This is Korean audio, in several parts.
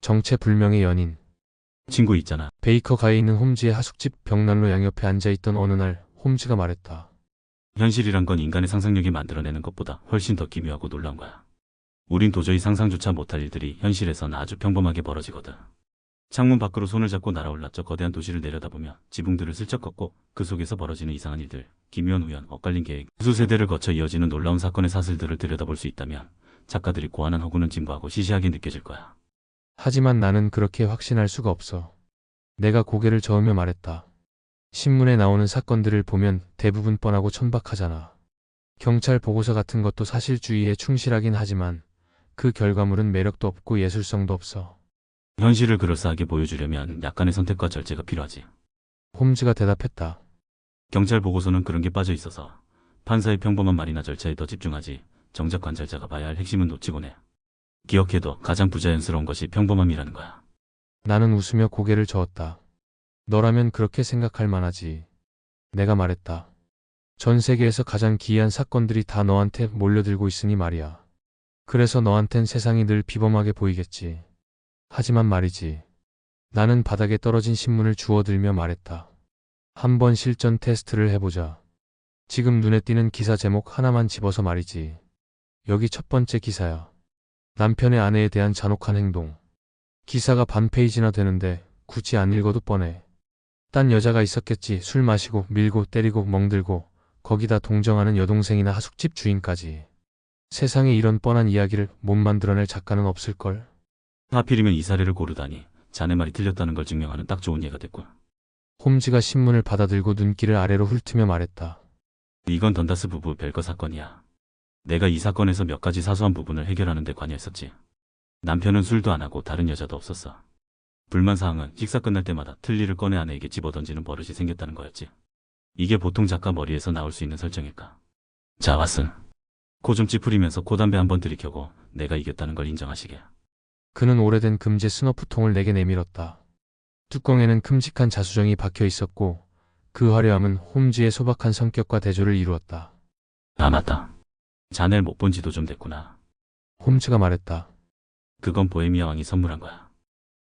정체불명의 연인. 친구 있잖아. 베이커가에 있는 홈즈의 하숙집 벽난로 양옆에 앉아있던 어느 날 홈즈가 말했다. 현실이란 건 인간의 상상력이 만들어내는 것보다 훨씬 더 기묘하고 놀라운 거야. 우린 도저히 상상조차 못할 일들이 현실에선 아주 평범하게 벌어지거든. 창문 밖으로 손을 잡고 날아올라 저 거대한 도시를 내려다보며 지붕들을 슬쩍 걷고 그 속에서 벌어지는 이상한 일들, 기묘한 우연, 엇갈린 계획, 수세대를 거쳐 이어지는 놀라운 사건의 사슬들을 들여다볼 수 있다면 작가들이 고안한 허구는 진부하고 시시하게 느껴질 거야. 하지만 나는 그렇게 확신할 수가 없어. 내가 고개를 저으며 말했다. 신문에 나오는 사건들을 보면 대부분 뻔하고 천박하잖아. 경찰 보고서 같은 것도 사실주의에 충실하긴 하지만 그 결과물은 매력도 없고 예술성도 없어. 현실을 그럴싸하게 보여주려면 약간의 선택과 절제가 필요하지. 홈즈가 대답했다. 경찰 보고서는 그런 게 빠져 있어서 판사의 평범한 말이나 절차에 더 집중하지 정작 관찰자가 봐야 할 핵심은 놓치곤 해. 기억해도 가장 부자연스러운 것이 평범함이라는 거야. 나는 웃으며 고개를 저었다. 너라면 그렇게 생각할 만하지. 내가 말했다. 전 세계에서 가장 기이한 사건들이 다 너한테 몰려들고 있으니 말이야. 그래서 너한텐 세상이 늘 비범하게 보이겠지. 하지만 말이지. 나는 바닥에 떨어진 신문을 주워들며 말했다. 한번 실전 테스트를 해보자. 지금 눈에 띄는 기사 제목 하나만 집어서 말이지. 여기 첫 번째 기사야. 남편의 아내에 대한 잔혹한 행동. 기사가 반 페이지나 되는데 굳이 안 읽어도 뻔해. 딴 여자가 있었겠지. 술 마시고 밀고 때리고 멍들고 거기다 동정하는 여동생이나 하숙집 주인까지. 세상에 이런 뻔한 이야기를 못 만들어낼 작가는 없을걸. 하필이면 이 사례를 고르다니 자네 말이 틀렸다는 걸 증명하는 딱 좋은 예가 됐군. 홈즈가 신문을 받아들고 눈길을 아래로 훑으며 말했다. 이건 던다스 부부 별거 사건이야. 내가 이 사건에서 몇 가지 사소한 부분을 해결하는 데 관여했었지. 남편은 술도 안 하고 다른 여자도 없었어. 불만사항은 식사 끝날 때마다 틀니를 꺼내 아내에게 집어던지는 버릇이 생겼다는 거였지. 이게 보통 작가 머리에서 나올 수 있는 설정일까? 자, 왓슨. 코 좀 찌푸리면서 코담배 한번 들이켜고 내가 이겼다는 걸 인정하시게. 그는 오래된 금제 스너프통을 내게 내밀었다. 뚜껑에는 큼직한 자수정이 박혀 있었고 그 화려함은 홈즈의 소박한 성격과 대조를 이루었다. 아, 맞다. 자네를 못 본 지도 좀 됐구나. 홈즈가 말했다. 그건 보헤미아 왕이 선물한 거야.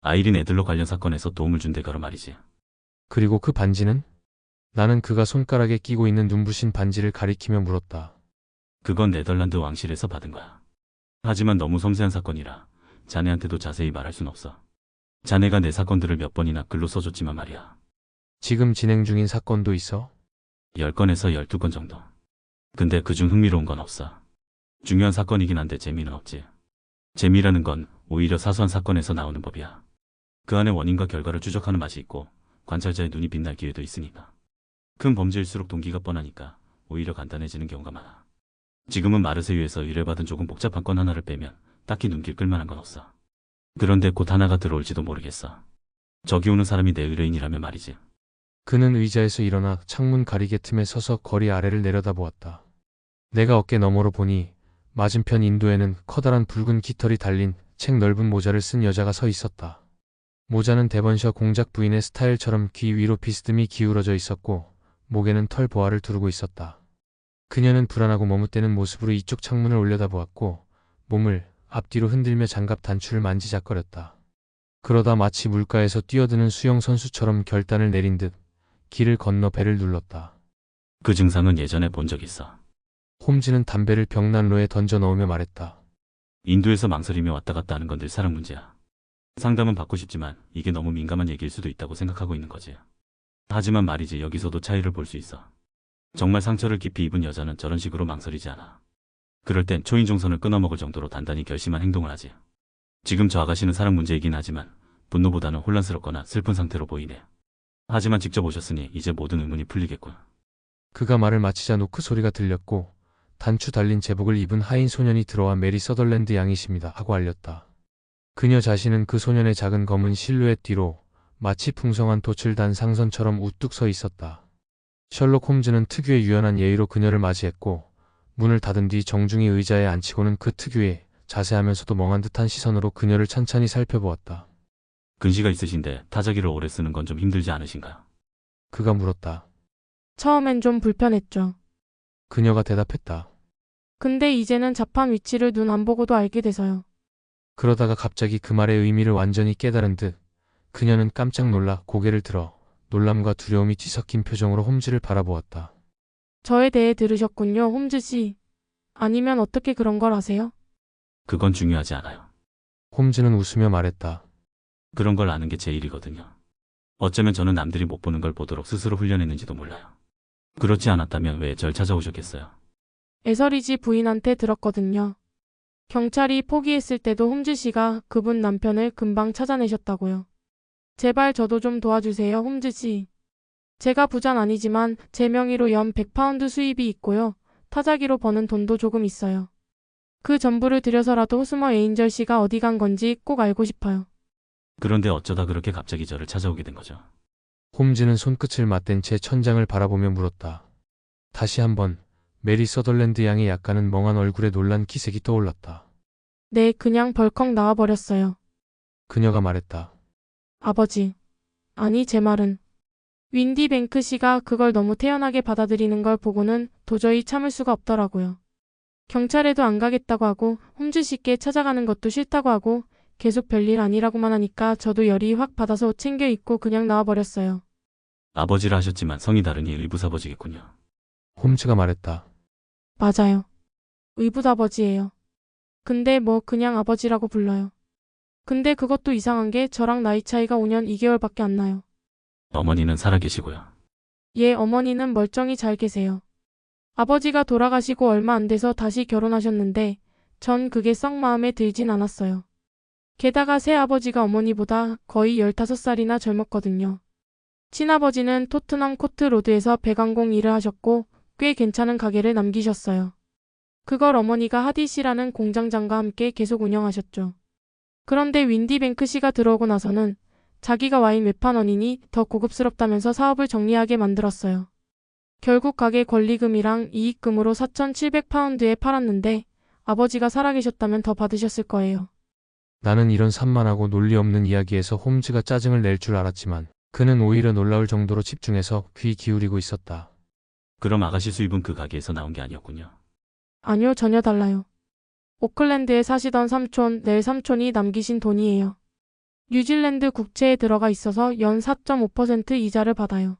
아이린 애들러 관련 사건에서 도움을 준 대가로 말이지. 그리고 그 반지는? 나는 그가 손가락에 끼고 있는 눈부신 반지를 가리키며 물었다. 그건 네덜란드 왕실에서 받은 거야. 하지만 너무 섬세한 사건이라 자네한테도 자세히 말할 순 없어. 자네가 내 사건들을 몇 번이나 글로 써줬지만 말이야. 지금 진행 중인 사건도 있어? 10건에서 12건 정도. 근데 그중 흥미로운 건 없어. 중요한 사건이긴 한데 재미는 없지. 재미라는 건 오히려 사소한 사건에서 나오는 법이야. 그 안에 원인과 결과를 추적하는 맛이 있고 관찰자의 눈이 빛날 기회도 있으니까. 큰 범죄일수록 동기가 뻔하니까 오히려 간단해지는 경우가 많아. 지금은 마르세유에서 의뢰받은 조금 복잡한 건 하나를 빼면 딱히 눈길 끌만한 건 없어. 그런데 곧 하나가 들어올지도 모르겠어. 저기 오는 사람이 내 의뢰인이라면 말이지. 그는 의자에서 일어나 창문 가리개 틈에 서서 거리 아래를 내려다보았다. 내가 어깨 너머로 보니 맞은편 인도에는 커다란 붉은 깃털이 달린 책 넓은 모자를 쓴 여자가 서 있었다. 모자는 데번셔 공작 부인의 스타일처럼 귀 위로 비스듬히 기울어져 있었고 목에는 털 보화를 두르고 있었다. 그녀는 불안하고 머뭇대는 모습으로 이쪽 창문을 올려다보았고 몸을 앞뒤로 흔들며 장갑 단추를 만지작거렸다. 그러다 마치 물가에서 뛰어드는 수영 선수처럼 결단을 내린 듯 길을 건너 배를 눌렀다. 그 증상은 예전에 본 적 있어. 홈즈는 담배를 벽난로에 던져 넣으며 말했다. 인도에서 망설이며 왔다 갔다 하는 건 늘 사랑 문제야. 상담은 받고 싶지만 이게 너무 민감한 얘기일 수도 있다고 생각하고 있는 거지. 하지만 말이지 여기서도 차이를 볼 수 있어. 정말 상처를 깊이 입은 여자는 저런 식으로 망설이지 않아. 그럴 땐 초인종선을 끊어먹을 정도로 단단히 결심한 행동을 하지. 지금 저 아가씨는 사랑 문제이긴 하지만 분노보다는 혼란스럽거나 슬픈 상태로 보이네. 하지만 직접 오셨으니 이제 모든 의문이 풀리겠군. 그가 말을 마치자 노크 소리가 들렸고 단추 달린 제복을 입은 하인 소년이 들어와 메리 서덜랜드 양이십니다 하고 알렸다. 그녀 자신은 그 소년의 작은 검은 실루엣 뒤로 마치 풍성한 돛을 단 상선처럼 우뚝 서 있었다. 셜록 홈즈는 특유의 유연한 예의로 그녀를 맞이했고 문을 닫은 뒤 정중히 의자에 앉히고는 그 특유의 자세하면서도 멍한 듯한 시선으로 그녀를 찬찬히 살펴보았다. 근시가 있으신데 타자기를 오래 쓰는 건 좀 힘들지 않으신가요? 그가 물었다. 처음엔 좀 불편했죠. 그녀가 대답했다. 근데 이제는 자판 위치를 눈 안 보고도 알게 돼서요. 그러다가 갑자기 그 말의 의미를 완전히 깨달은 듯 그녀는 깜짝 놀라 고개를 들어 놀람과 두려움이 뒤섞인 표정으로 홈즈를 바라보았다. 저에 대해 들으셨군요, 홈즈 씨. 아니면 어떻게 그런 걸 아세요? 그건 중요하지 않아요. 홈즈는 웃으며 말했다. 그런 걸 아는 게 제 일이거든요. 어쩌면 저는 남들이 못 보는 걸 보도록 스스로 훈련했는지도 몰라요. 그렇지 않았다면 왜 절 찾아오셨겠어요? 애서리 지 부인한테 들었거든요. 경찰이 포기했을 때도 홈즈 씨가 그분 남편을 금방 찾아내셨다고요. 제발 저도 좀 도와주세요, 홈즈 씨. 제가 부자는 아니지만 제 명의로 연 100파운드 수입이 있고요. 타자기로 버는 돈도 조금 있어요. 그 전부를 들여서라도 호스머 에인절 씨가 어디 간 건지 꼭 알고 싶어요. 그런데 어쩌다 그렇게 갑자기 저를 찾아오게 된 거죠? 홈즈는 손끝을 맞댄 채 천장을 바라보며 물었다. 다시 한번 메리 서덜랜드 양의 약간은 멍한 얼굴에 놀란 기색이 떠올랐다. 네, 그냥 벌컥 나와버렸어요. 그녀가 말했다. 아버지. 아니, 제 말은. 윈디 뱅크 씨가 그걸 너무 태연하게 받아들이는 걸 보고는 도저히 참을 수가 없더라고요. 경찰에도 안 가겠다고 하고 홈즈 씨께 찾아가는 것도 싫다고 하고 계속 별일 아니라고만 하니까 저도 열이 확 받아서 옷 챙겨 입고 그냥 나와버렸어요. 아버지라 하셨지만 성이 다르니 의붓아버지겠군요. 홈즈가 말했다. 맞아요. 의붓아버지예요. 근데 뭐 그냥 아버지라고 불러요. 근데 그것도 이상한 게 저랑 나이 차이가 5년 2개월밖에 안 나요. 어머니는 살아계시고요. 예, 어머니는 멀쩡히 잘 계세요. 아버지가 돌아가시고 얼마 안 돼서 다시 결혼하셨는데 전 그게 썩 마음에 들진 않았어요. 게다가 새아버지가 어머니보다 거의 15살이나 젊었거든요. 친아버지는 토트넘 코트 로드에서 배관공 일을 하셨고 꽤 괜찮은 가게를 남기셨어요. 그걸 어머니가 하디 씨라는 공장장과 함께 계속 운영하셨죠. 그런데 윈디 뱅크 씨가 들어오고 나서는 자기가 와인 외판원이니 더 고급스럽다면서 사업을 정리하게 만들었어요. 결국 가게 권리금이랑 이익금으로 4,700파운드에 팔았는데 아버지가 살아계셨다면 더 받으셨을 거예요. 나는 이런 산만하고 논리 없는 이야기에서 홈즈가 짜증을 낼 줄 알았지만 그는 오히려 놀라울 정도로 집중해서 귀 기울이고 있었다. 그럼 아가씨 수입은 그 가게에서 나온 게 아니었군요. 아니요, 전혀 달라요. 오클랜드에 사시던 삼촌, 넬 삼촌이 남기신 돈이에요. 뉴질랜드 국채에 들어가 있어서 연 4.5% 이자를 받아요.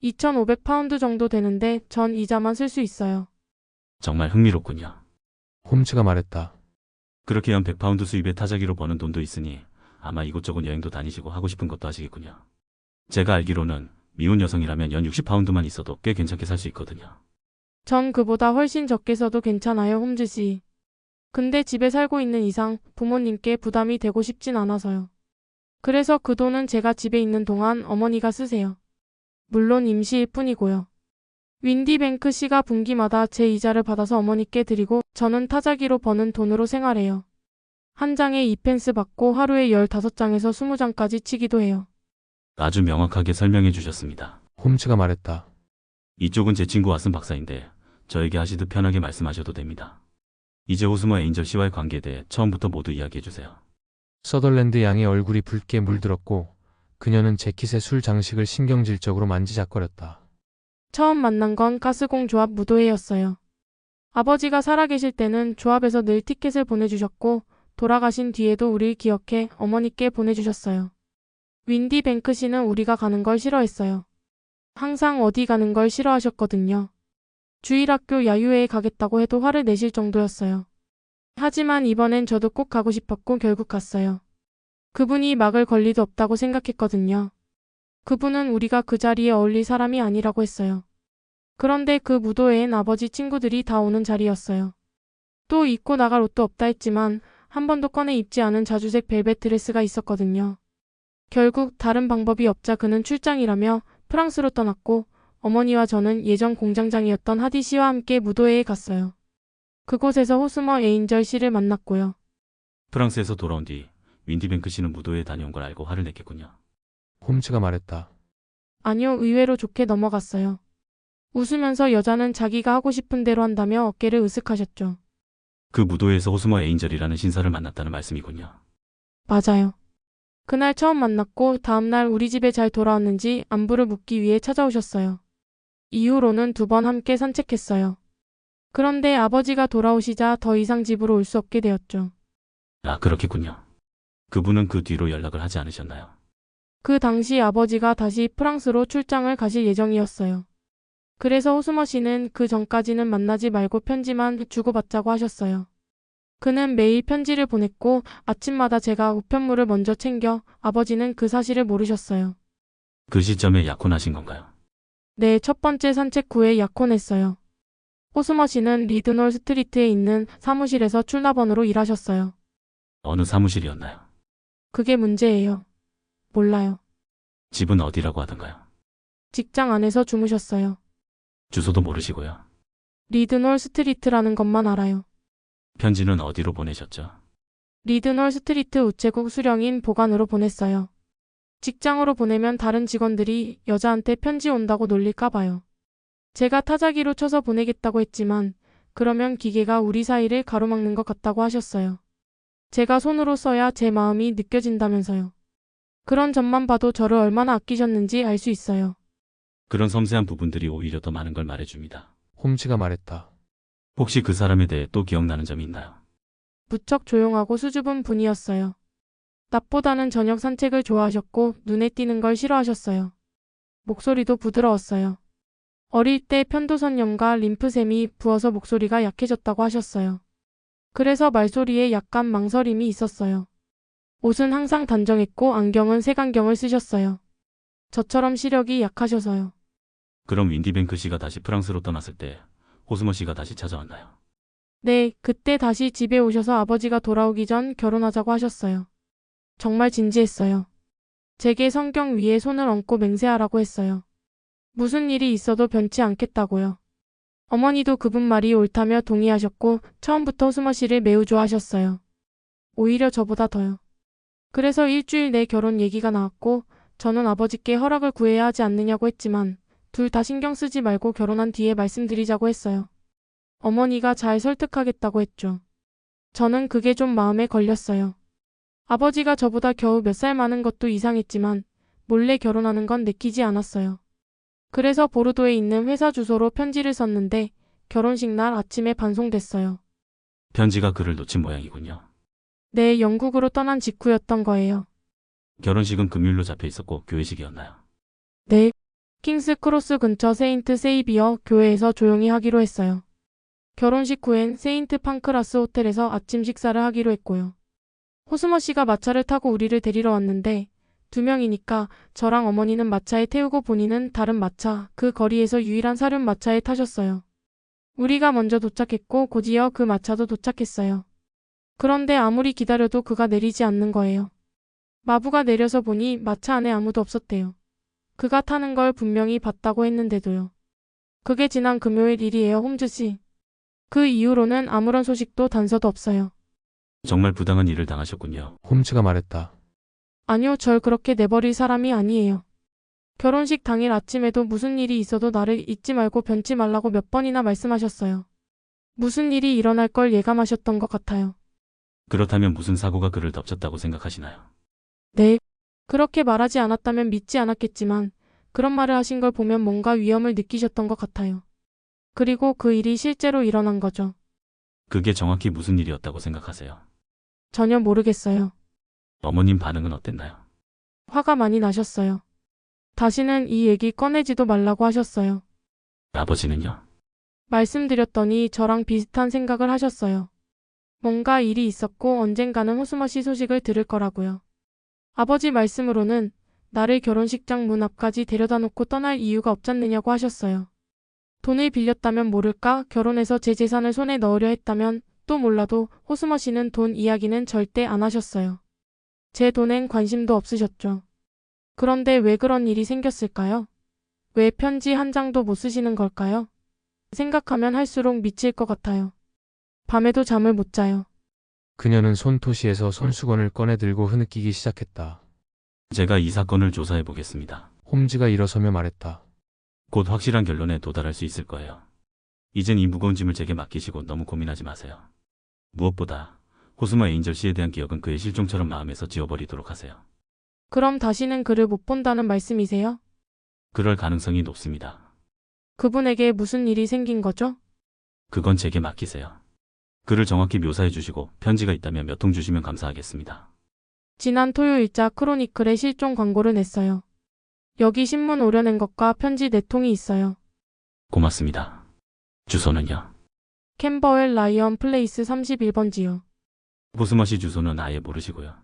2,500파운드 정도 되는데 전 이자만 쓸 수 있어요. 정말 흥미롭군요. 홈즈가 말했다. 그렇게 연 100파운드 수입에 타자기로 버는 돈도 있으니 아마 이곳저곳 여행도 다니시고 하고 싶은 것도 하시겠군요. 제가 알기로는 미혼 여성이라면 연 60파운드만 있어도 꽤 괜찮게 살 수 있거든요. 전 그보다 훨씬 적게 써도 괜찮아요, 홈즈 씨. 근데 집에 살고 있는 이상 부모님께 부담이 되고 싶진 않아서요. 그래서 그 돈은 제가 집에 있는 동안 어머니가 쓰세요. 물론 임시일 뿐이고요. 윈디 뱅크 씨가 분기마다 제 이자를 받아서 어머니께 드리고 저는 타자기로 버는 돈으로 생활해요. 한 장에 2펜스 받고 하루에 15장에서 20장까지 치기도 해요. 아주 명확하게 설명해 주셨습니다. 홈즈가 말했다. 이쪽은 제 친구 왓슨 박사인데 저에게 하시듯 편하게 말씀하셔도 됩니다. 이제 호스머 에인절 씨와의 관계에 대해 처음부터 모두 이야기해 주세요. 서덜랜드 양의 얼굴이 붉게 물들었고 그녀는 재킷의 술 장식을 신경질적으로 만지작거렸다. 처음 만난 건 가스공 조합 무도회였어요. 아버지가 살아계실 때는 조합에서 늘 티켓을 보내주셨고 돌아가신 뒤에도 우릴 기억해 어머니께 보내주셨어요. 윈디 뱅크 씨는 우리가 가는 걸 싫어했어요. 항상 어디 가는 걸 싫어하셨거든요. 주일학교 야유회에 가겠다고 해도 화를 내실 정도였어요. 하지만 이번엔 저도 꼭 가고 싶었고 결국 갔어요. 그분이 막을 권리도 없다고 생각했거든요. 그분은 우리가 그 자리에 어울릴 사람이 아니라고 했어요. 그런데 그 무도회엔 아버지 친구들이 다 오는 자리였어요. 또 입고 나갈 옷도 없다 했지만 한 번도 꺼내 입지 않은 자주색 벨벳 드레스가 있었거든요. 결국 다른 방법이 없자 그는 출장이라며 프랑스로 떠났고 어머니와 저는 예전 공장장이었던 하디 씨와 함께 무도회에 갔어요. 그곳에서 호스머 에인절 씨를 만났고요. 프랑스에서 돌아온 뒤 윈디뱅크 씨는 무도회에 다녀온 걸 알고 화를 냈겠군요. 홈즈가 말했다. 아니요, 의외로 좋게 넘어갔어요. 웃으면서 여자는 자기가 하고 싶은 대로 한다며 어깨를 으쓱하셨죠. 그 무도회에서 호스머 에인절이라는 신사를 만났다는 말씀이군요. 맞아요. 그날 처음 만났고 다음날 우리 집에 잘 돌아왔는지 안부를 묻기 위해 찾아오셨어요. 이후로는 2번 함께 산책했어요. 그런데 아버지가 돌아오시자 더 이상 집으로 올 수 없게 되었죠. 아, 그렇겠군요. 그분은 그 뒤로 연락을 하지 않으셨나요? 그 당시 아버지가 다시 프랑스로 출장을 가실 예정이었어요. 그래서 호스머 씨는 그 전까지는 만나지 말고 편지만 주고받자고 하셨어요. 그는 매일 편지를 보냈고 아침마다 제가 우편물을 먼저 챙겨 아버지는 그 사실을 모르셨어요. 그 시점에 약혼하신 건가요? 네, 첫 번째 산책 후에 약혼했어요. 호스머 씨는 리드놀 스트리트에 있는 사무실에서 출납원으로 일하셨어요. 어느 사무실이었나요? 그게 문제예요. 몰라요. 집은 어디라고 하던가요? 직장 안에서 주무셨어요. 주소도 모르시고요. 리드놀 스트리트라는 것만 알아요. 편지는 어디로 보내셨죠? 리드놀 스트리트 우체국 수령인 보관으로 보냈어요. 직장으로 보내면 다른 직원들이 여자한테 편지 온다고 놀릴까 봐요. 제가 타자기로 쳐서 보내겠다고 했지만 그러면 기계가 우리 사이를 가로막는 것 같다고 하셨어요. 제가 손으로 써야 제 마음이 느껴진다면서요. 그런 점만 봐도 저를 얼마나 아끼셨는지 알 수 있어요. 그런 섬세한 부분들이 오히려 더 많은 걸 말해줍니다. 홈즈가 말했다. 혹시 그 사람에 대해 또 기억나는 점이 있나요? 무척 조용하고 수줍은 분이었어요. 낮보다는 저녁 산책을 좋아하셨고 눈에 띄는 걸 싫어하셨어요. 목소리도 부드러웠어요. 어릴 때 편도선염과 림프샘이 부어서 목소리가 약해졌다고 하셨어요. 그래서 말소리에 약간 망설임이 있었어요. 옷은 항상 단정했고 안경은 색안경을 쓰셨어요. 저처럼 시력이 약하셔서요. 그럼 윈디뱅크 씨가 다시 프랑스로 떠났을 때 호스머 씨가 다시 찾아왔나요? 네, 그때 다시 집에 오셔서 아버지가 돌아오기 전 결혼하자고 하셨어요. 정말 진지했어요. 제게 성경 위에 손을 얹고 맹세하라고 했어요. 무슨 일이 있어도 변치 않겠다고요. 어머니도 그분 말이 옳다며 동의하셨고 처음부터 호스머 씨를 매우 좋아하셨어요. 오히려 저보다 더요. 그래서 일주일 내 결혼 얘기가 나왔고 저는 아버지께 허락을 구해야 하지 않느냐고 했지만 둘 다 신경 쓰지 말고 결혼한 뒤에 말씀드리자고 했어요. 어머니가 잘 설득하겠다고 했죠. 저는 그게 좀 마음에 걸렸어요. 아버지가 저보다 겨우 몇 살 많은 것도 이상했지만 몰래 결혼하는 건 내키지 않았어요. 그래서 보르도에 있는 회사 주소로 편지를 썼는데 결혼식 날 아침에 반송됐어요. 편지가 그를 놓친 모양이군요. 네, 영국으로 떠난 직후였던 거예요. 결혼식은 금요일로 잡혀 있었고 교회식이었나요? 네, 킹스 크로스 근처 세인트 세이비어 교회에서 조용히 하기로 했어요. 결혼식 후엔 세인트 판크라스 호텔에서 아침 식사를 하기로 했고요. 호스머 씨가 마차를 타고 우리를 데리러 왔는데 2명이니까 저랑 어머니는 마차에 태우고 본인은 다른 마차, 그 거리에서 유일한 사륜 마차에 타셨어요. 우리가 먼저 도착했고 곧이어 그 마차도 도착했어요. 그런데 아무리 기다려도 그가 내리지 않는 거예요. 마부가 내려서 보니 마차 안에 아무도 없었대요. 그가 타는 걸 분명히 봤다고 했는데도요. 그게 지난 금요일 일이에요, 홈즈 씨. 그 이후로는 아무런 소식도 단서도 없어요. 정말 부당한 일을 당하셨군요. 홈즈가 말했다. 아니요, 절 그렇게 내버릴 사람이 아니에요. 결혼식 당일 아침에도 무슨 일이 있어도 나를 잊지 말고 변치 말라고 몇 번이나 말씀하셨어요. 무슨 일이 일어날 걸 예감하셨던 것 같아요. 그렇다면 무슨 사고가 그를 덮쳤다고 생각하시나요? 네, 그렇게 말하지 않았다면 믿지 않았겠지만 그런 말을 하신 걸 보면 뭔가 위험을 느끼셨던 것 같아요. 그리고 그 일이 실제로 일어난 거죠. 그게 정확히 무슨 일이었다고 생각하세요? 전혀 모르겠어요. 어머님 반응은 어땠나요? 화가 많이 나셨어요. 다시는 이 얘기 꺼내지도 말라고 하셨어요. 아버지는요? 말씀드렸더니 저랑 비슷한 생각을 하셨어요. 뭔가 일이 있었고 언젠가는 호스머 씨 소식을 들을 거라고요. 아버지 말씀으로는 나를 결혼식장 문 앞까지 데려다 놓고 떠날 이유가 없잖느냐고 하셨어요. 돈을 빌렸다면 모를까, 결혼해서 제 재산을 손에 넣으려 했다면 또 몰라도 호스머 씨는 돈 이야기는 절대 안 하셨어요. 제 돈엔 관심도 없으셨죠. 그런데 왜 그런 일이 생겼을까요? 왜 편지 한 장도 못 쓰시는 걸까요? 생각하면 할수록 미칠 것 같아요. 밤에도 잠을 못 자요. 그녀는 손토시에서 손수건을 꺼내 들고 흐느끼기 시작했다. 제가 이 사건을 조사해 보겠습니다. 홈즈가 일어서며 말했다. 곧 확실한 결론에 도달할 수 있을 거예요. 이젠 이 무거운 짐을 제게 맡기시고 너무 고민하지 마세요. 무엇보다 호스머 에인절 씨에 대한 기억은 그의 실종처럼 마음에서 지워버리도록 하세요. 그럼 다시는 그를 못 본다는 말씀이세요? 그럴 가능성이 높습니다. 그분에게 무슨 일이 생긴 거죠? 그건 제게 맡기세요. 글을 정확히 묘사해 주시고 편지가 있다면 몇 통 주시면 감사하겠습니다. 지난 토요일자 크로니클에 실종 광고를 냈어요. 여기 신문 오려낸 것과 편지 4통이 있어요. 고맙습니다. 주소는요? 캠버웰 라이언 플레이스 31번지요. 호스머시 주소는 아예 모르시고요.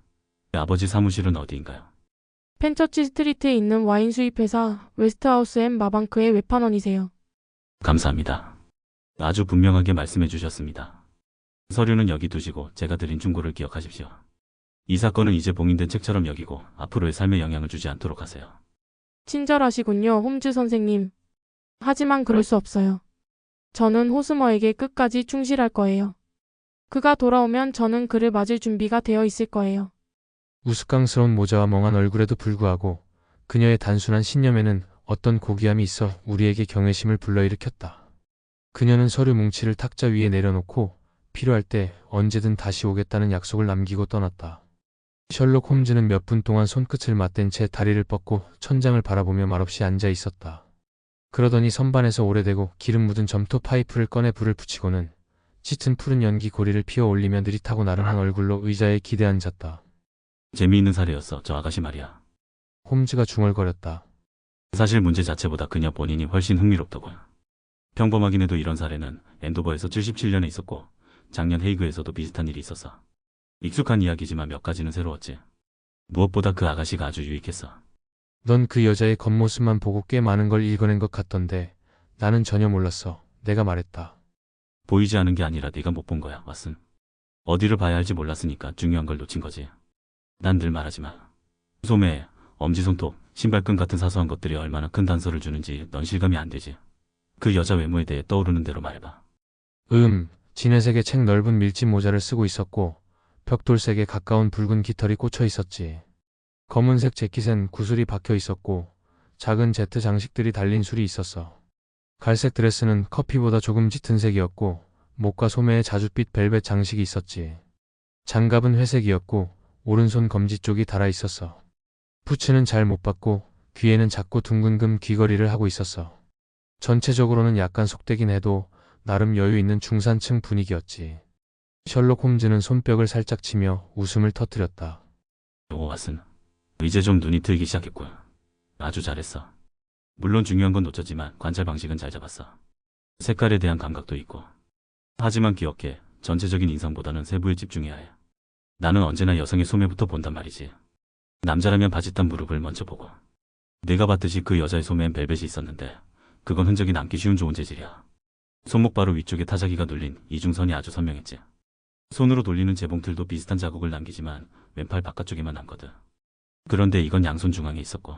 아버지 사무실은 어디인가요? 펜처치 스트리트에 있는 와인 수입회사 웨스트하우스 앤 마방크의 외판원이세요. 감사합니다. 아주 분명하게 말씀해 주셨습니다. 서류는 여기 두시고 제가 드린 충고를 기억하십시오. 이 사건은 이제 봉인된 책처럼 여기고 앞으로의 삶에 영향을 주지 않도록 하세요. 친절하시군요, 홈즈 선생님. 하지만 그럴 수 없어요. 저는 호스머에게 끝까지 충실할 거예요. 그가 돌아오면 저는 그를 맞을 준비가 되어 있을 거예요. 우스꽝스러운 모자와 멍한 얼굴에도 불구하고 그녀의 단순한 신념에는 어떤 고귀함이 있어 우리에게 경외심을 불러일으켰다. 그녀는 서류 뭉치를 탁자 위에 내려놓고 필요할 때 언제든 다시 오겠다는 약속을 남기고 떠났다. 셜록 홈즈는 몇 분 동안 손끝을 맞댄 채 다리를 뻗고 천장을 바라보며 말없이 앉아 있었다. 그러더니 선반에서 오래되고 기름 묻은 점토 파이프를 꺼내 불을 붙이고는 짙은 푸른 연기 고리를 피워 올리며 느릿하고 나른한 얼굴로 의자에 기대 앉았다. 재미있는 사례였어, 저 아가씨 말이야. 홈즈가 중얼거렸다. 사실 문제 자체보다 그녀 본인이 훨씬 흥미롭더군. 평범하긴 해도 이런 사례는 앤도버에서 77년에 있었고 작년 헤이그에서도 비슷한 일이 있었어. 익숙한 이야기지만 몇 가지는 새로웠지. 무엇보다 그 아가씨가 아주 유익했어. 넌 그 여자의 겉모습만 보고 꽤 많은 걸 읽어낸 것 같던데 나는 전혀 몰랐어. 내가 말했다. 보이지 않은 게 아니라 네가 못 본 거야, 왓슨. 어디를 봐야 할지 몰랐으니까 중요한 걸 놓친 거지. 난 늘 말하지만 소매, 엄지손톱, 신발끈 같은 사소한 것들이 얼마나 큰 단서를 주는지 넌 실감이 안 되지. 그 여자 외모에 대해 떠오르는 대로 말해봐. 진회색의 책 넓은 밀짚 모자를 쓰고 있었고 벽돌색에 가까운 붉은 깃털이 꽂혀 있었지. 검은색 재킷엔 구슬이 박혀 있었고 작은 제트 장식들이 달린 술이 있었어. 갈색 드레스는 커피보다 조금 짙은 색이었고 목과 소매에 자줏빛 벨벳 장식이 있었지. 장갑은 회색이었고 오른손 검지 쪽이 달아 있었어. 부츠는 잘 못 봤고 귀에는 작고 둥근 금 귀걸이를 하고 있었어. 전체적으로는 약간 속되긴 해도 나름 여유 있는 중산층 분위기였지. 셜록 홈즈는 손뼉을 살짝 치며 웃음을 터뜨렸다. 오, 왓슨. 이제 좀 눈이 트이기 시작했군. 아주 잘했어. 물론 중요한 건 놓쳤지만 관찰 방식은 잘 잡았어. 색깔에 대한 감각도 있고. 하지만 기억해, 전체적인 인상보다는 세부에 집중해야 해. 나는 언제나 여성의 소매부터 본단 말이지. 남자라면 바짓단 무릎을 먼저 보고. 내가 봤듯이 그 여자의 소매엔 벨벳이 있었는데 그건 흔적이 남기 쉬운 좋은 재질이야. 손목 바로 위쪽에 타자기가 눌린 이중선이 아주 선명했지. 손으로 돌리는 재봉틀도 비슷한 자국을 남기지만 왼팔 바깥쪽에만 남거든. 그런데 이건 양손 중앙에 있었고.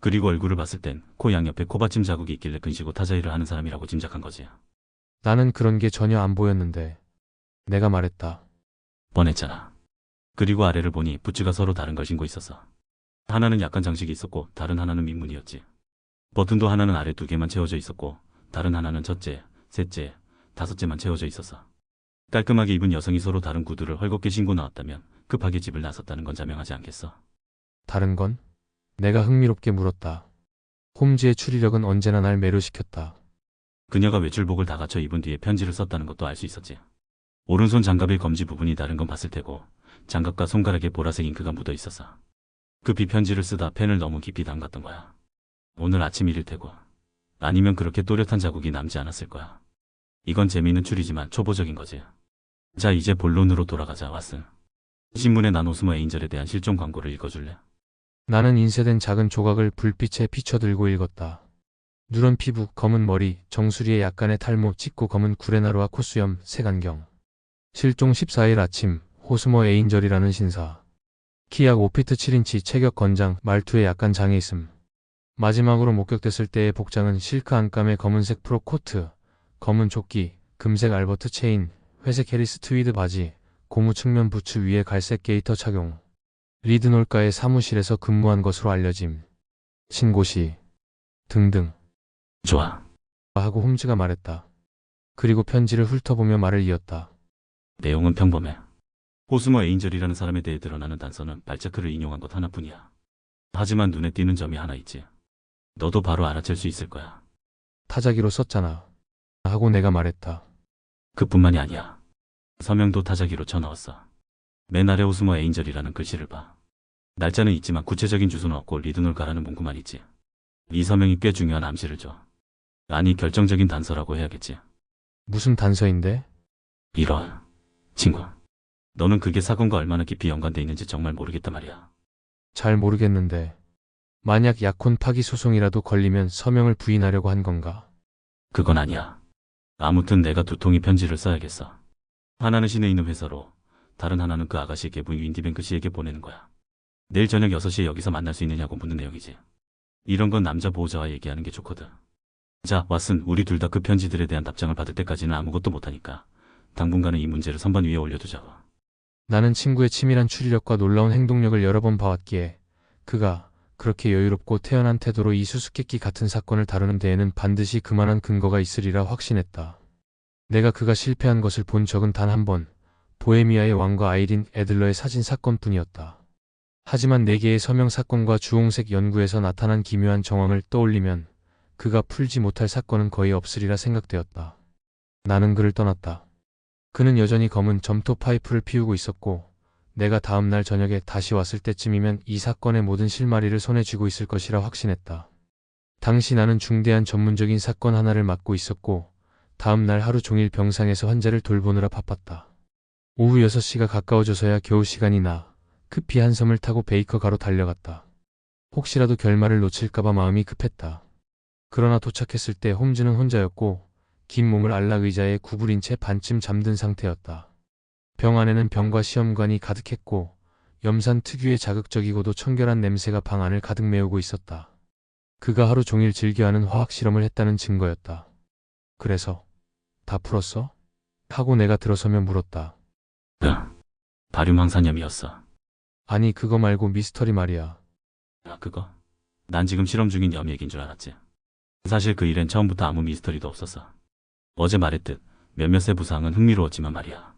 그리고 얼굴을 봤을 땐 코 양옆에 코받침 자국이 있길래 근시고 타자일을 하는 사람이라고 짐작한 거지. 나는 그런 게 전혀 안 보였는데. 내가 말했다. 뻔했잖아. 그리고 아래를 보니 부츠가 서로 다른 걸 신고 있었어. 하나는 약간 장식이 있었고 다른 하나는 민문이었지. 버튼도 하나는 아래 2개만 채워져 있었고 다른 하나는 첫째, 셋째, 5째만 채워져 있었어. 깔끔하게 입은 여성이 서로 다른 구두를 헐겁게 신고 나왔다면 급하게 집을 나섰다는 건 자명하지 않겠어? 다른 건? 내가 흥미롭게 물었다. 홈즈의 추리력은 언제나 날 매료시켰다. 그녀가 외출복을 다 갖춰 입은 뒤에 편지를 썼다는 것도 알 수 있었지. 오른손 장갑의 검지 부분이 다른 건 봤을 테고 장갑과 손가락에 보라색 잉크가 묻어 있었어. 급히 편지를 쓰다 펜을 너무 깊이 담갔던 거야. 오늘 아침 일일 테고. 아니면 그렇게 또렷한 자국이 남지 않았을 거야. 이건 재미있는 추리지만 초보적인 거지. 자, 이제 본론으로 돌아가자, 왓슨. 신문에 난 호스머 에인절에 대한 실종 광고를 읽어줄래? 나는 인쇄된 작은 조각을 불빛에 비춰들고 읽었다. 누런 피부, 검은 머리, 정수리에 약간의 탈모, 짙고 검은 구레나루와 콧수염, 색안경. 실종 14일 아침, 호스머 에인절이라는 신사. 키 약 5피트 7인치, 체격 건장, 말투에 약간 장애 있음. 마지막으로 목격됐을 때의 복장은 실크 안감의 검은색 프로 코트, 검은 조끼, 금색 알버트 체인, 회색 해리스 트위드 바지, 고무 측면 부츠 위에 갈색 게이터 착용. 리드놀가의 사무실에서 근무한 것으로 알려짐. 신고시. 등등. 좋아. 하고 홈즈가 말했다. 그리고 편지를 훑어보며 말을 이었다. 내용은 평범해. 호스머 에인절이라는 사람에 대해 드러나는 단서는 발자크를 인용한 것 하나뿐이야. 하지만 눈에 띄는 점이 하나 있지. 너도 바로 알아챌 수 있을 거야. 타자기로 썼잖아. 하고 내가 말했다. 그뿐만이 아니야. 서명도 타자기로 쳐넣었어. 맨 아래 호스머 에인절이라는 글씨를 봐. 날짜는 있지만 구체적인 주소는 없고 리드놀 가라는 문구만 있지. 이 서명이 꽤 중요한 암시를 줘. 아니, 결정적인 단서라고 해야겠지. 무슨 단서인데? 이런, 친구. 너는 그게 사건과 얼마나 깊이 연관돼 있는지 정말 모르겠단 말이야. 잘 모르겠는데. 만약 약혼 파기 소송이라도 걸리면 서명을 부인하려고 한 건가? 그건 아니야. 아무튼 내가 두 통의 편지를 써야겠어. 하나는 시내에 있는 회사로, 다른 하나는 그 아가씨 계부 윈디뱅크 씨에게 보내는 거야. 내일 저녁 6시에 여기서 만날 수 있느냐고 묻는 내용이지. 이런 건 남자 보호자와 얘기하는 게 좋거든. 자, 왓슨, 우리 둘 다 그 편지들에 대한 답장을 받을 때까지는 아무것도 못하니까 당분간은 이 문제를 선반 위에 올려두자고. 나는 친구의 치밀한 추리력과 놀라운 행동력을 여러 번 봐왔기에 그가 그렇게 여유롭고 태연한 태도로 이 수수께끼 같은 사건을 다루는 데에는 반드시 그만한 근거가 있으리라 확신했다. 내가 그가 실패한 것을 본 적은 단 한 번, 보헤미아의 왕과 아이린 애들러의 사진 사건뿐이었다. 하지만 4개의 서명 사건과 주홍색 연구에서 나타난 기묘한 정황을 떠올리면 그가 풀지 못할 사건은 거의 없으리라 생각되었다. 나는 그를 떠났다. 그는 여전히 검은 점토 파이프를 피우고 있었고 내가 다음 날 저녁에 다시 왔을 때쯤이면 이 사건의 모든 실마리를 손에 쥐고 있을 것이라 확신했다. 당시 나는 중대한 전문적인 사건 하나를 맡고 있었고 다음 날 하루 종일 병상에서 환자를 돌보느라 바빴다. 오후 6시가 가까워져서야 겨우 시간이 나 급히 한섬을 타고 베이커가로 달려갔다. 혹시라도 결말을 놓칠까봐 마음이 급했다. 그러나 도착했을 때 홈즈는 혼자였고 긴 몸을 알라 의자에 구부린 채 반쯤 잠든 상태였다. 병 안에는 병과 시험관이 가득했고 염산 특유의 자극적이고도 청결한 냄새가 방 안을 가득 메우고 있었다. 그가 하루 종일 즐겨하는 화학실험을 했다는 증거였다. 그래서 다 풀었어? 하고 내가 들어서며 물었다. 바륨 황산염이었어. 아니 그거 말고 미스터리 말이야. 그거? 난 지금 실험 중인 염 얘기인 줄 알았지. 사실 그 일엔 처음부터 아무 미스터리도 없었어. 어제 말했듯 몇몇의 부상은 흥미로웠지만 말이야.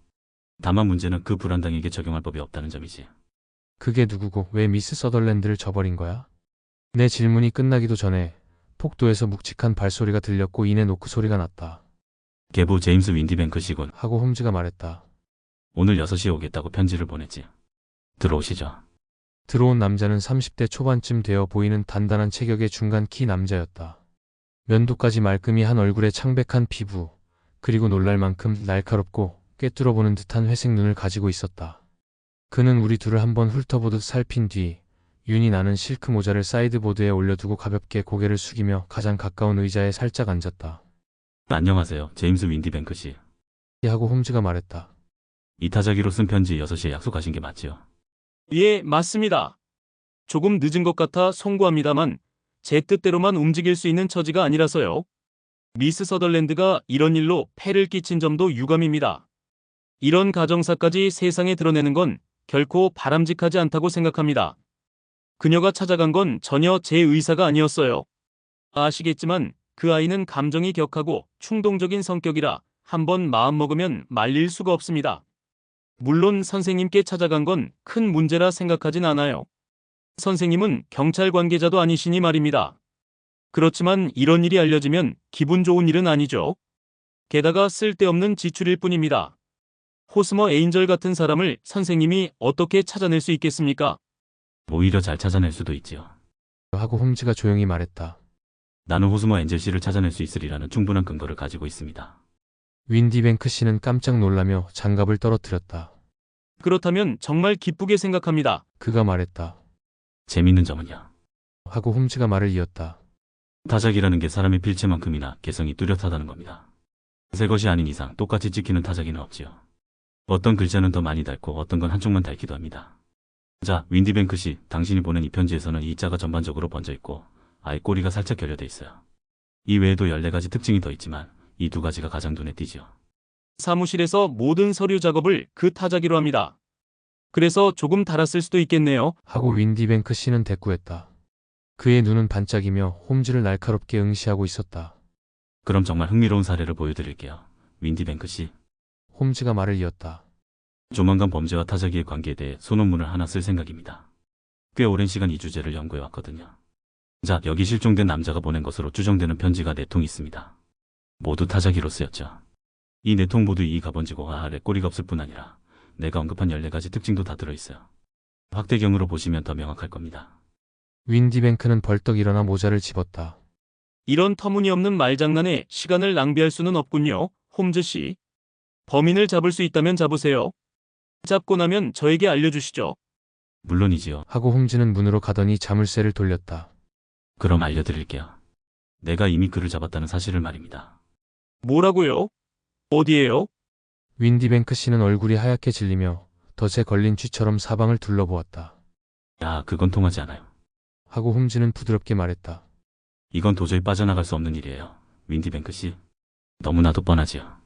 다만 문제는 그 불안당에게 적용할 법이 없다는 점이지. 그게 누구고 왜 미스 서덜랜드를 저버린 거야? 내 질문이 끝나기도 전에 폭도에서 묵직한 발소리가 들렸고 이내 노크 소리가 났다. 계부 제임스 윈디뱅크 씨군. 하고 홈즈가 말했다. 오늘 6시에 오겠다고 편지를 보냈지. 들어오시죠. 들어온 남자는 30대 초반쯤 되어 보이는 단단한 체격의 중간 키 남자였다. 면도까지 말끔히 한 얼굴에 창백한 피부, 그리고 놀랄 만큼 날카롭고 꿰뚫어보는 듯한 회색 눈을 가지고 있었다. 그는 우리 둘을 한번 훑어보듯 살핀 뒤 윤이 나는 실크 모자를 사이드보드에 올려두고 가볍게 고개를 숙이며 가장 가까운 의자에 살짝 앉았다. 안녕하세요, 제임스 윈디뱅크 씨. 하고 홈즈가 말했다. 이 타자기로 쓴 편지 6시에 약속하신 게 맞지요? 예, 맞습니다. 조금 늦은 것 같아 송구합니다만 제 뜻대로만 움직일 수 있는 처지가 아니라서요. 미스 서덜랜드가 이런 일로 폐를 끼친 점도 유감입니다. 이런 가정사까지 세상에 드러내는 건 결코 바람직하지 않다고 생각합니다. 그녀가 찾아간 건 전혀 제 의사가 아니었어요. 아시겠지만 그 아이는 감정이 격하고 충동적인 성격이라 한번 마음먹으면 말릴 수가 없습니다. 물론 선생님께 찾아간 건 큰 문제라 생각하진 않아요. 선생님은 경찰 관계자도 아니시니 말입니다. 그렇지만 이런 일이 알려지면 기분 좋은 일은 아니죠. 게다가 쓸데없는 지출일 뿐입니다. 호스머 에인절 같은 사람을 선생님이 어떻게 찾아낼 수 있겠습니까? 오히려 잘 찾아낼 수도 있지요. 하고 홈즈가 조용히 말했다. 나는 호스머 엔젤 씨를 찾아낼 수 있으리라는 충분한 근거를 가지고 있습니다. 윈디뱅크 씨는 깜짝 놀라며 장갑을 떨어뜨렸다. 그렇다면 정말 기쁘게 생각합니다. 그가 말했다. 재밌는 점은요. 하고 홈즈가 말을 이었다. 타자기라는 게 사람의 필체만큼이나 개성이 뚜렷하다는 겁니다. 새 것이 아닌 이상 똑같이 찍히는 타자기는 없지요. 어떤 글자는 더 많이 닳고 어떤 건 한쪽만 닳기도 합니다. 자, 윈디뱅크 씨, 당신이 보낸 이 편지에서는 이 자가 전반적으로 번져 있고 아예 꼬리가 살짝 결여돼 있어요. 이 외에도 14가지 특징이 더 있지만 이 2가지가 가장 눈에 띄지요. 사무실에서 모든 서류 작업을 그 타자기로 합니다. 그래서 조금 달았을 수도 있겠네요. 하고 윈디뱅크 씨는 대꾸했다. 그의 눈은 반짝이며 홈즈를 날카롭게 응시하고 있었다. 그럼 정말 흥미로운 사례를 보여드릴게요. 윈디뱅크 씨. 홈즈가 말을 이었다. 조만간 범죄와 타자기의 관계에 대해 소논문을 하나 쓸 생각입니다. 꽤 오랜 시간 이 주제를 연구해왔거든요. 자, 여기 실종된 남자가 보낸 것으로 추정되는 편지가 4통 있습니다. 모두 타자기로 쓰였죠. 이 네 통 모두 이 가번지고 아래 꼬리가 없을 뿐 아니라 내가 언급한 14가지 특징도 다 들어있어요. 확대경으로 보시면 더 명확할 겁니다. 윈디뱅크는 벌떡 일어나 모자를 집었다. 이런 터무니없는 말장난에 시간을 낭비할 수는 없군요, 홈즈 씨. 범인을 잡을 수 있다면 잡으세요. 잡고 나면 저에게 알려주시죠. 물론이지요. 하고 홈즈는 문으로 가더니 자물쇠를 돌렸다. 그럼 알려드릴게요. 내가 이미 그를 잡았다는 사실을 말입니다. 뭐라고요? 어디에요? 윈디뱅크 씨는 얼굴이 하얗게 질리며 덫에 걸린 쥐처럼 사방을 둘러보았다. 야, 그건 통하지 않아요. 하고 홈즈는 부드럽게 말했다. 이건 도저히 빠져나갈 수 없는 일이에요. 윈디뱅크 씨. 너무나도 뻔하지요.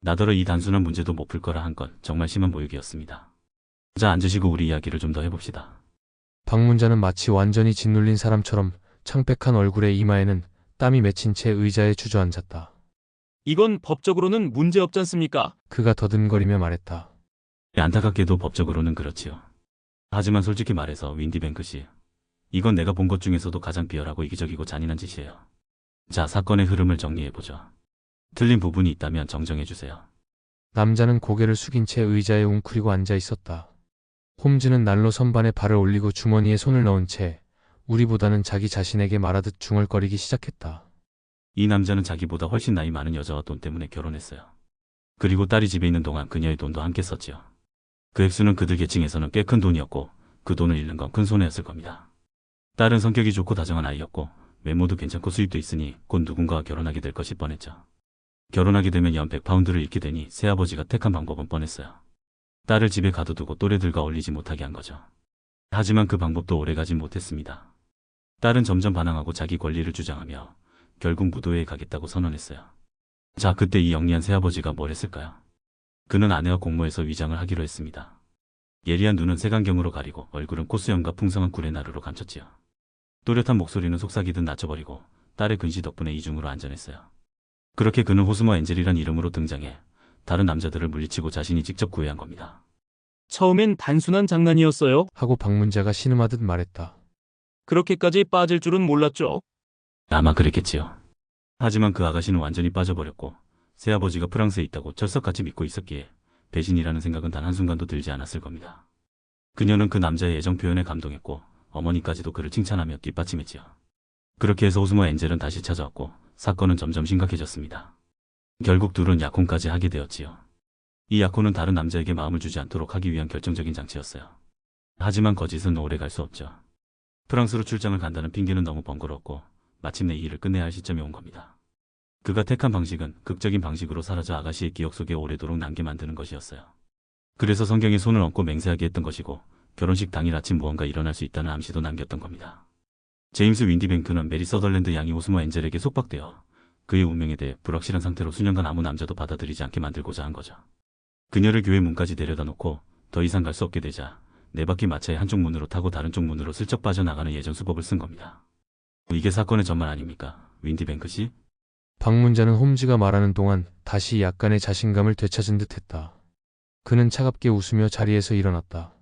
나더러 이 단순한 문제도 못 풀 거라 한 건 정말 심한 모욕이었습니다. 자, 앉으시고 우리 이야기를 좀 더 해봅시다. 방문자는 마치 완전히 짓눌린 사람처럼 창백한 얼굴에 이마에는 땀이 맺힌 채 의자에 주저앉았다. 이건 법적으로는 문제 없지 않습니까? 그가 더듬거리며 말했다. 안타깝게도 법적으로는 그렇지요. 하지만 솔직히 말해서 윈디뱅크 씨. 이건 내가 본 것 중에서도 가장 비열하고 이기적이고 잔인한 짓이에요. 자, 사건의 흐름을 정리해보죠. 틀린 부분이 있다면 정정해주세요. 남자는 고개를 숙인 채 의자에 웅크리고 앉아 있었다. 홈즈는 난로 선반에 발을 올리고 주머니에 손을 넣은 채 우리보다는 자기 자신에게 말하듯 중얼거리기 시작했다. 이 남자는 자기보다 훨씬 나이 많은 여자와 돈 때문에 결혼했어요. 그리고 딸이 집에 있는 동안 그녀의 돈도 함께 썼지요. 그 액수는 그들 계층에서는 꽤 큰 돈이었고 그 돈을 잃는 건 큰 손해였을 겁니다. 딸은 성격이 좋고 다정한 아이였고 외모도 괜찮고 수입도 있으니 곧 누군가와 결혼하게 될 것이 뻔했죠. 결혼하게 되면 연 100파운드를 잃게 되니 새아버지가 택한 방법은 뻔했어요. 딸을 집에 가둬두고 또래들과 어울리지 못하게 한 거죠. 하지만 그 방법도 오래가진 못했습니다. 딸은 점점 반항하고 자기 권리를 주장하며 결국 무도회에 가겠다고 선언했어요. 자, 그때 이 영리한 새아버지가 뭘 했을까요? 그는 아내와 공모해서 위장을 하기로 했습니다. 예리한 눈은 색안경으로 가리고 얼굴은 꽃수염과 풍성한 구레나루로 감췄지요. 또렷한 목소리는 속삭이듯 낮춰버리고 딸의 근시 덕분에 이중으로 안전했어요. 그렇게 그는 호스머 엔젤이란 이름으로 등장해 다른 남자들을 물리치고 자신이 직접 구애한 겁니다. 처음엔 단순한 장난이었어요. 하고 방문자가 신음하듯 말했다. 그렇게까지 빠질 줄은 몰랐죠. 아마 그랬겠지요. 하지만 그 아가씨는 완전히 빠져버렸고 새아버지가 프랑스에 있다고 철석같이 믿고 있었기에 배신이라는 생각은 단 한순간도 들지 않았을 겁니다. 그녀는 그 남자의 애정 표현에 감동했고 어머니까지도 그를 칭찬하며 뒷받침했지요. 그렇게 해서 호스머 엔젤은 다시 찾아왔고 사건은 점점 심각해졌습니다. 결국 둘은 약혼까지 하게 되었지요. 이 약혼은 다른 남자에게 마음을 주지 않도록 하기 위한 결정적인 장치였어요. 하지만 거짓은 오래 갈 수 없죠. 프랑스로 출장을 간다는 핑계는 너무 번거롭고 마침내 이 일을 끝내야 할 시점이 온 겁니다. 그가 택한 방식은 극적인 방식으로 사라져 아가씨의 기억 속에 오래도록 남게 만드는 것이었어요. 그래서 성경에 손을 얹고 맹세하게 했던 것이고 결혼식 당일 아침 무언가 일어날 수 있다는 암시도 남겼던 겁니다. 제임스 윈디뱅크는 메리 서덜랜드 양이 호스머 엔젤에게 속박되어 그의 운명에 대해 불확실한 상태로 수년간 아무 남자도 받아들이지 않게 만들고자 한 거죠. 그녀를 교회 문까지 데려다 놓고 더 이상 갈 수 없게 되자 네 바퀴 마차의 한쪽 문으로 타고 다른 쪽 문으로 슬쩍 빠져나가는 예전 수법을 쓴 겁니다. 이게 사건의 전말 아닙니까? 윈디뱅크 씨? 방문자는 홈즈가 말하는 동안 다시 약간의 자신감을 되찾은 듯 했다. 그는 차갑게 웃으며 자리에서 일어났다.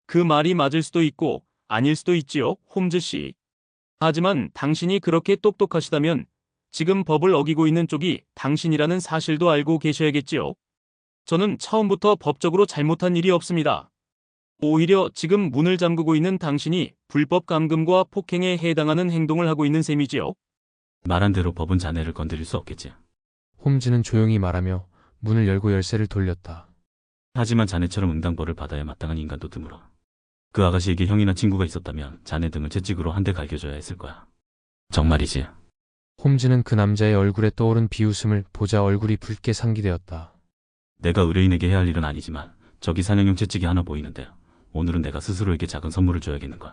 그 말이 맞을 수도 있고 아닐 수도 있지요, 홈즈 씨. 하지만 당신이 그렇게 똑똑하시다면 지금 법을 어기고 있는 쪽이 당신이라는 사실도 알고 계셔야겠지요. 저는 처음부터 법적으로 잘못한 일이 없습니다. 오히려 지금 문을 잠그고 있는 당신이 불법 감금과 폭행에 해당하는 행동을 하고 있는 셈이지요. 말한 대로 법은 자네를 건드릴 수 없겠지. 홈즈는 조용히 말하며 문을 열고 열쇠를 돌렸다. 하지만 자네처럼 응당벌을 받아야 마땅한 인간도 드물어. 그 아가씨에게 형이나 친구가 있었다면 자네 등을 채찍으로 한 대 갈겨줘야 했을 거야. 정말이지. 홈즈는 그 남자의 얼굴에 떠오른 비웃음을 보자 얼굴이 붉게 상기되었다. 내가 의뢰인에게 해야 할 일은 아니지만 저기 사냥용 채찍이 하나 보이는데 오늘은 내가 스스로에게 작은 선물을 줘야겠는걸.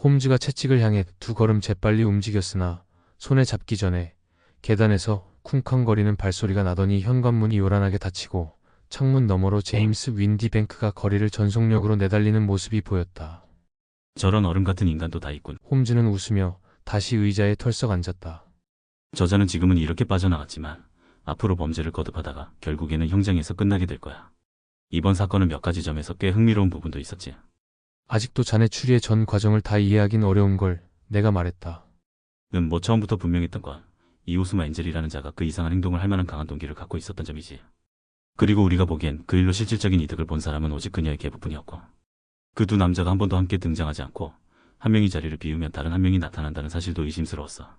홈즈가 채찍을 향해 두 걸음 재빨리 움직였으나 손에 잡기 전에 계단에서 쿵쾅거리는 발소리가 나더니 현관문이 요란하게 닫히고 창문 너머로 제임스 윈디뱅크가 거리를 전속력으로 내달리는 모습이 보였다. 저런 얼음 같은 인간도 다 있군. 홈즈는 웃으며 다시 의자에 털썩 앉았다. 저자는 지금은 이렇게 빠져나갔지만 앞으로 범죄를 거듭하다가 결국에는 현장에서 끝나게 될 거야. 이번 사건은 몇 가지 점에서 꽤 흥미로운 부분도 있었지. 아직도 자네 추리의 전 과정을 다 이해하긴 어려운 걸 내가 말했다. 뭐 처음부터 분명했던 건 이오스마 엔젤이라는 자가 그 이상한 행동을 할 만한 강한 동기를 갖고 있었던 점이지. 그리고 우리가 보기엔 그 일로 실질적인 이득을 본 사람은 오직 그녀의 계부뿐이었고, 그 두 남자가 한 번도 함께 등장하지 않고 한 명이 자리를 비우면 다른 한 명이 나타난다는 사실도 의심스러웠어.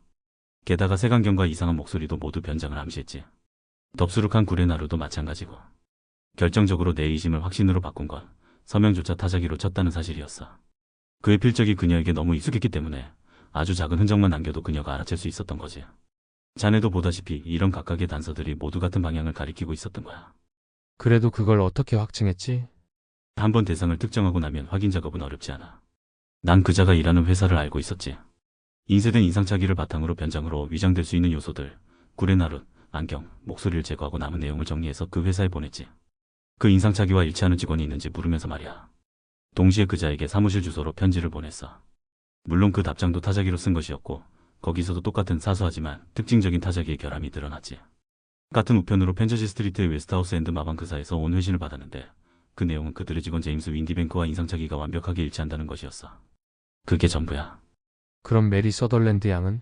게다가 색안경과 이상한 목소리도 모두 변장을 암시했지. 덥수룩한 구레나루도 마찬가지고. 결정적으로 내 의심을 확신으로 바꾼 건 서명조차 타자기로 쳤다는 사실이었어. 그의 필적이 그녀에게 너무 익숙했기 때문에 아주 작은 흔적만 남겨도 그녀가 알아챌 수 있었던 거지. 자네도 보다시피 이런 각각의 단서들이 모두 같은 방향을 가리키고 있었던 거야. 그래도 그걸 어떻게 확증했지? 한번 대상을 특정하고 나면 확인 작업은 어렵지 않아. 난 그자가 일하는 회사를 알고 있었지. 인쇄된 인상착의를 바탕으로 변장으로 위장될 수 있는 요소들, 구레나룻, 안경, 목소리를 제거하고 남은 내용을 정리해서 그 회사에 보냈지. 그 인상착의와 일치하는 직원이 있는지 물으면서 말이야. 동시에 그자에게 사무실 주소로 편지를 보냈어. 물론 그 답장도 타자기로 쓴 것이었고 거기서도 똑같은 사소하지만 특징적인 타자기의 결함이 드러났지. 같은 우편으로 펜저시 스트리트의 웨스트하우스 앤드 마방크사에서 온 회신을 받았는데 그 내용은 그들의 직원 제임스 윈디뱅크와 인상착의가 완벽하게 일치한다는 것이었어. 그게 전부야. 그럼 메리 서덜랜드 양은?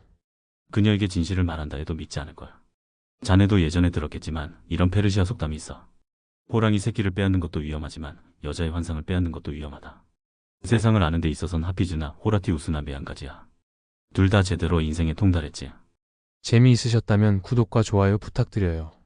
그녀에게 진실을 말한다 해도 믿지 않을 거야. 자네도 예전에 들었겠지만 이런 페르시아 속담이 있어. 호랑이 새끼를 빼앗는 것도 위험하지만 여자의 환상을 빼앗는 것도 위험하다. 세상을 아는 데 있어선 하피즈나 호라티우스나 매한가지야. 둘 다 제대로 인생에 통달했지. 재미있으셨다면 구독과 좋아요 부탁드려요.